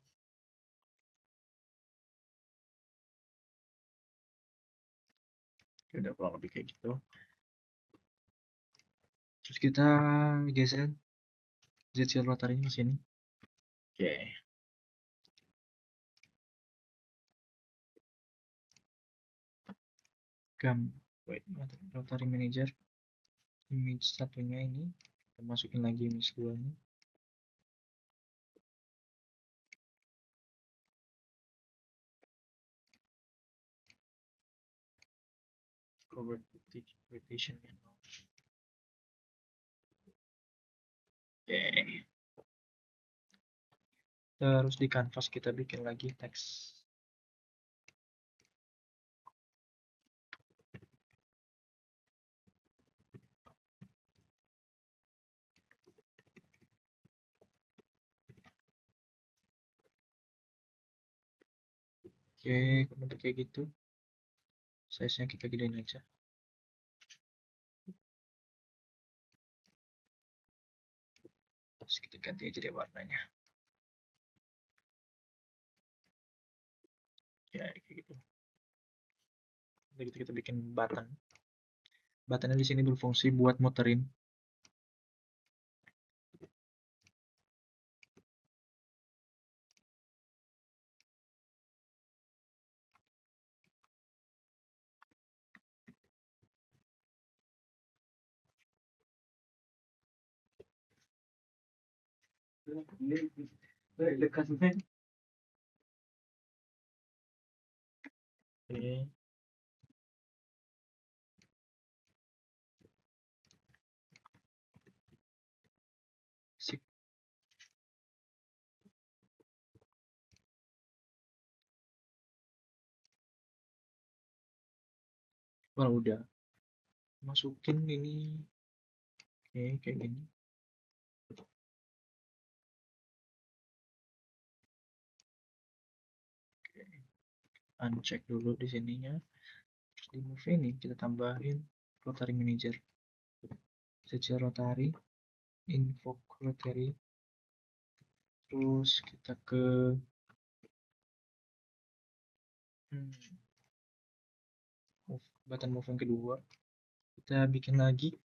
udah kurang lebih kayak gitu. Terus kita geser Zshield Rotary ke sini. Oke. Wait, Rotary Manager. Image satunya ini, kita masukin lagi image 2-nya. Cover rotation. Oke. Terus di canvas kita bikin lagi teks. Oke, bentuk kayak gitu. Size-nya kita gedein aja. Terus kita ganti aja deh warnanya. Ya, kayak gitu. Udah gitu kita bikin button. Buttonnya di sini berfungsi buat muterin. Dekatnya. Oke. Sip. Wah, udah. Masukin ini. Oke, kayak gini. Uncheck dulu di sininya. Terus di move ini kita tambahin rotary manager. Secara rotary, invoke rotary. Terus kita ke button move yang kedua. Kita bikin lagi.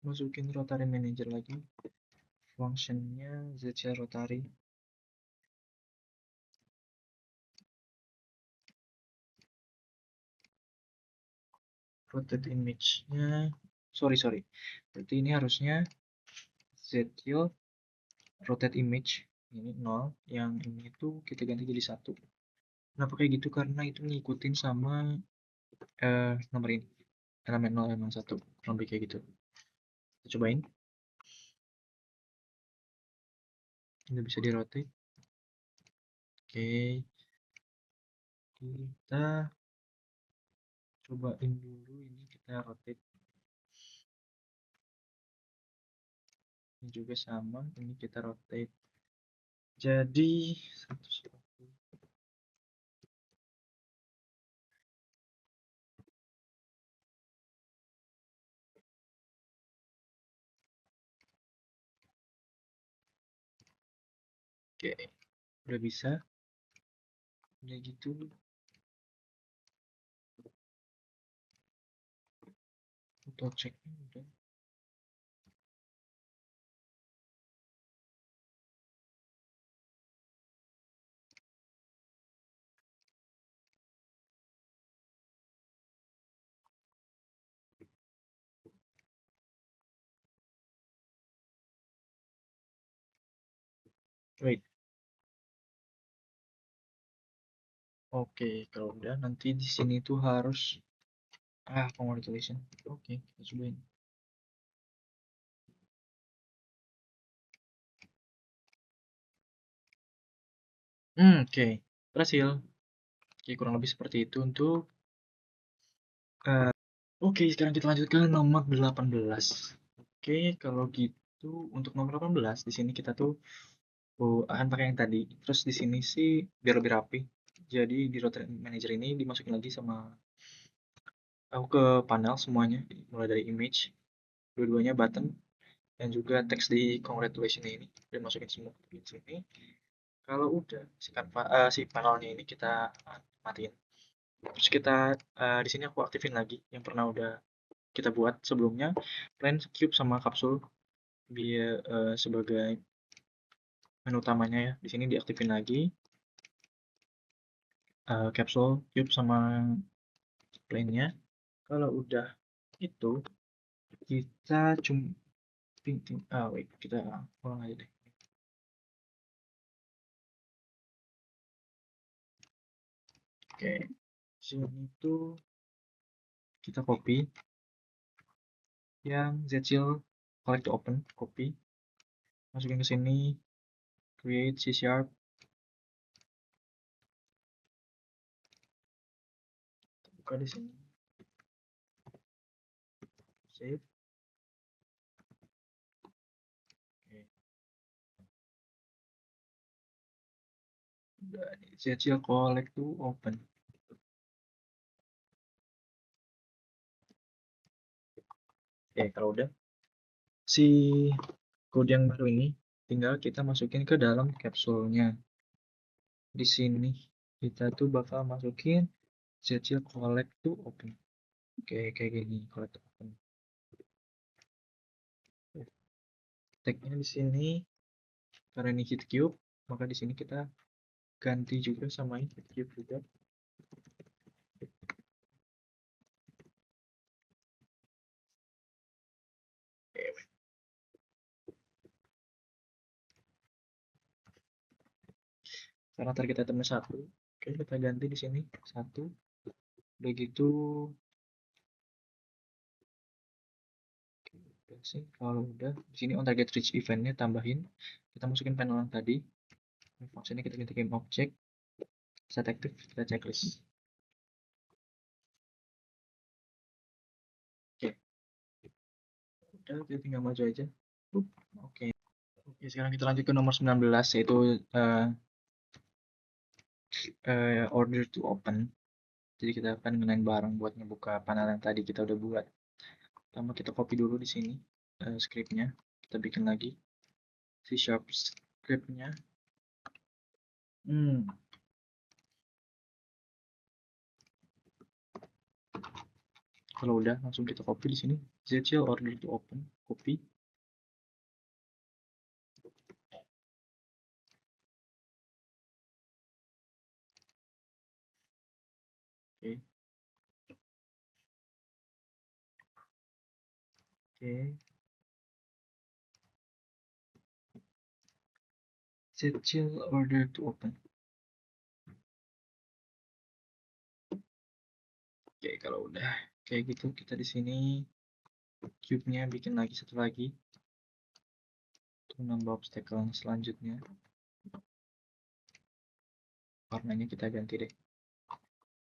Masukin rotary manager lagi. Functionnya ZCL rotary. Rotate image-nya. Sorry. Berarti ini harusnya ZCL rotate image. Ini 0. Yang ini tuh kita ganti jadi 1. Kenapa kayak gitu? Karena itu ngikutin sama nomor ini. Elemen 0, elemen 1. Lebih kayak gitu. Kita cobain. Ini bisa di rotate. Oke. Kita cobain dulu ini kita rotate. Ini juga sama, ini kita rotate. Jadi 140. Oke, udah bisa. Udah gitu. Auto check udah. Wait. Oke, kalau udah nanti di sini tuh harus congratulations. Oke, kita cobain. Oke, berhasil. Oke, kurang lebih seperti itu untuk oke, sekarang kita lanjut ke nomor 18. Oke, kalau gitu untuk nomor 18 di sini kita tuh akan pakai yang tadi. Terus di sini sih biar lebih rapi. Jadi di rotate manager ini dimasukin lagi sama aku ke panel semuanya, mulai dari image, dua-duanya button, dan juga teks di congratulation ini dimasukin semua di sini. Kalau udah si panelnya ini kita matiin. Terus kita di sini aku aktifin lagi yang pernah udah kita buat sebelumnya, plan cube sama kapsul biar sebagai menu utamanya ya. Di sini diaktifin lagi capsule, cube sama plane-nya. Kalau udah itu kita kita ulang aja deh. Oke, sini itu kita copy yang ZCL collect to open, copy, masukin ke sini, create C#, buka di sini, save. Oke. Udah nih, ZCL collect to open. Oke, kalau udah, si kode yang baru ini tinggal kita masukin ke dalam kapsulnya. Di sini kita tuh bakal masukin ZCL collect to open. Oke, kayak gini, collect to open. Tagnya di sini karena ini hit cube, maka di sini kita ganti juga sama hit cube juga. Karena target itemnya 1, oke kita ganti di sini 1. Udah gitu, udah sih kalau udah di sini on target reach eventnya tambahin, kita masukin panel yang tadi, funksinya kita ganti game object, set active, kita checklist. Oke, udah kita tinggal maju aja. Oke. Oke, sekarang kita lanjut ke nomor 19, yaitu order to open. Jadi kita akan gunain barang buat ngebuka panel yang tadi kita udah buat. Pertama kita copy dulu di sini scriptnya, kita bikin lagi C# scriptnya. Kalau udah langsung kita copy di sini, ZCL order to open, copy. Oke. Oke. ZCL order to open. Oke, kalau udah kayak gitu kita di sini cube-nya bikin lagi satu lagi. Untuk nambah obstacle selanjutnya. Warnanya kita ganti deh.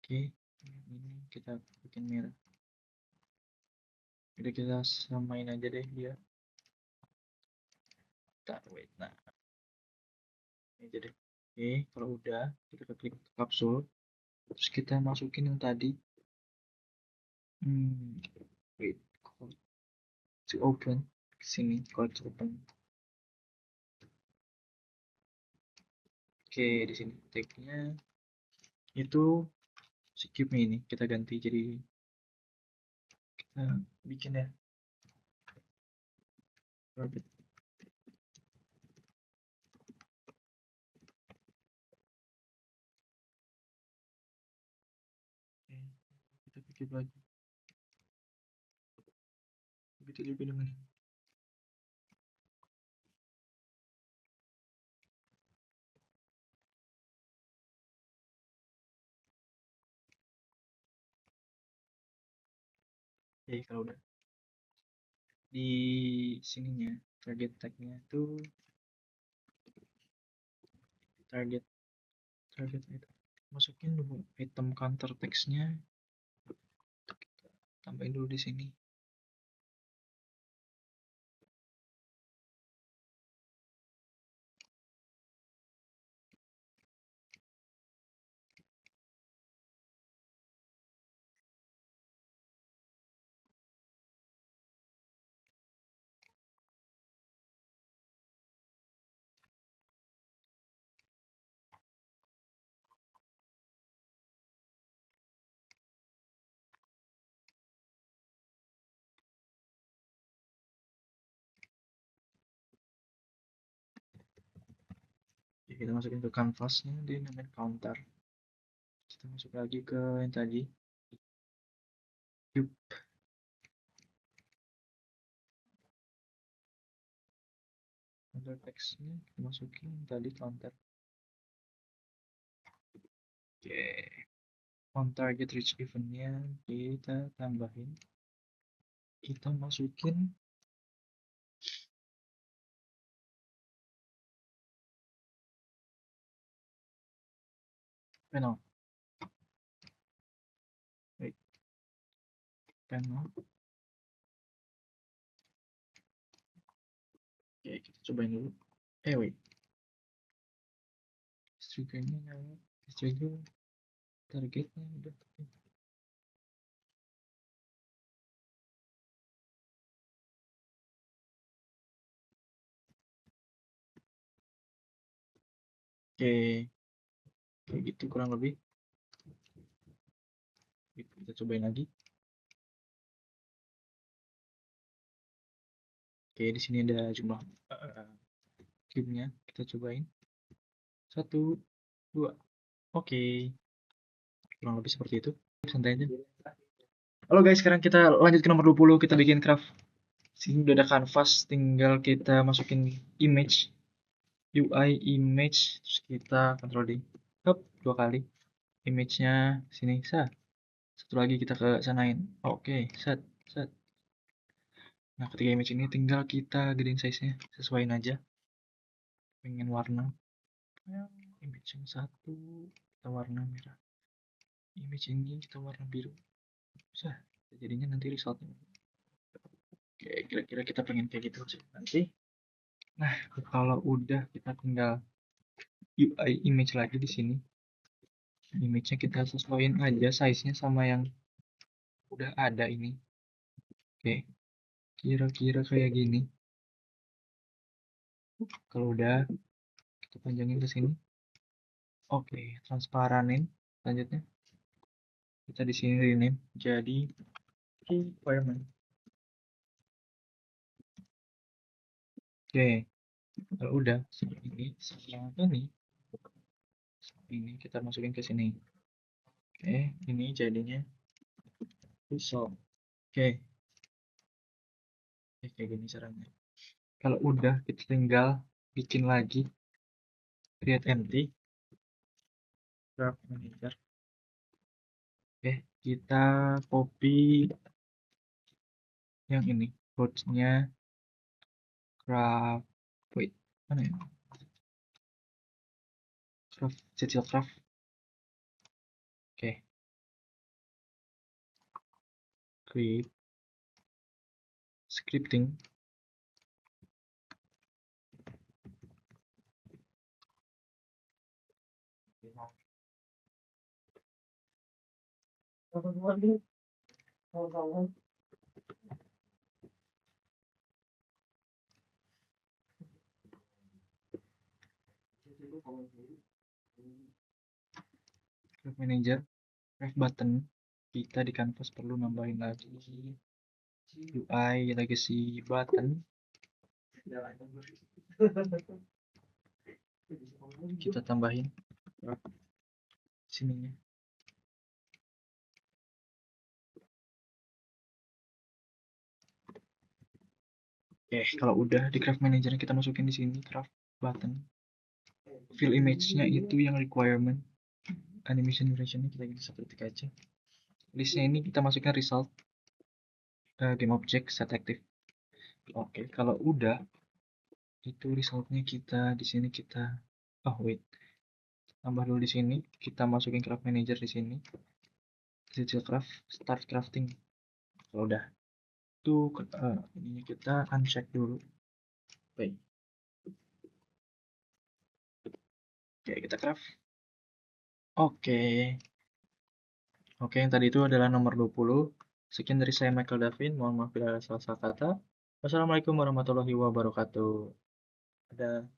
Oke, ini kita bikin merah. Udah kita samain aja deh dia. Wait, nah. Ini aja deh. Oke, kalau udah kita klik kapsul. Terus kita masukin yang tadi. Wait, to open. Sini, call to open. Oke, di sini tagnya itu si cube ini kita ganti jadi kita bikin ya. Orbit. Oke, kita bikin lagi. Begitu juga dengan ini. Oke, kalau udah di sininya target tagnya itu target item. Masukin dulu item counter textnya, kita tambahin dulu di sini. Oke, kita masukin ke canvasnya, dia namanya counter. Kita masuk lagi ke yang tadi cube. Counter textnya kita masukin tadi counter. Oke, on target reach eventnya kita tambahin kita masukin panel. Wait. Panel. Oke, kita cobain dulu. Wait. Triggernya nyala. Trigger targetnya udah. Oke, kayak gitu kurang lebih. Kita cobain lagi. Oke, di sini ada jumlah cube-nya. Kita cobain. 1, 2. Oke. Kurang lebih seperti itu. Santai aja. Halo guys, sekarang kita lanjut ke nomor 20. Kita bikin craft. Sini udah ada canvas, tinggal kita masukin image. UI image, terus kita Ctrl D. Hop, 2 kali. Image-nya sini, satu lagi kita ke sanain. Oke, set. Nah, ketiga image ini tinggal kita gedein size-nya, sesuaiin aja. Pengen warna. Image yang satu kita warna merah. Image ini kita warna biru. Jadinya nanti resultnya. Oke, kira-kira kita pengen kayak gitu sih nanti. Nah, kalau udah kita tinggal UI image lagi di sini. Image-nya kita sesuaiin aja size-nya sama yang udah ada ini. Oke, kira-kira kayak gini. Kalau udah kita panjangin ke sini. Oke, transparanin. Selanjutnya kita di sini rename jadi requirement. Oke, kalau udah seperti ini kita masukin ke sini. Oke, ini jadinya result. Oke, kayak gini caranya. Kalau udah kita tinggal bikin lagi create empty craft manager. Oke, kita copy yang ini code-nya craft. Wait, mana ya? Craft, Cecil Craft. Oke. Create scripting. Craft manager, craft button. Kita di canvas perlu nambahin lagi UI legacy button. Kita tambahin sininya. Oke, kalau udah di craft manager kita masukin di sini craft button. Fill image-nya itu yang requirement. Animation duration-nya kita ganti 1 detik aja. Listnya ini kita masukkan result game object set active. Oke, kalau udah itu resultnya kita di sini kita tambah dulu di sini kita masukin craft manager di sini. Cecil craft start crafting. Kalau udah itu ini kita uncheck dulu. Baik. Oke, kita craft. Oke, yang tadi itu adalah nomor 20. Sekian dari saya Michael Davin. Mohon maaf bila ada salah kata. Wassalamualaikum warahmatullahi wabarakatuh. Ada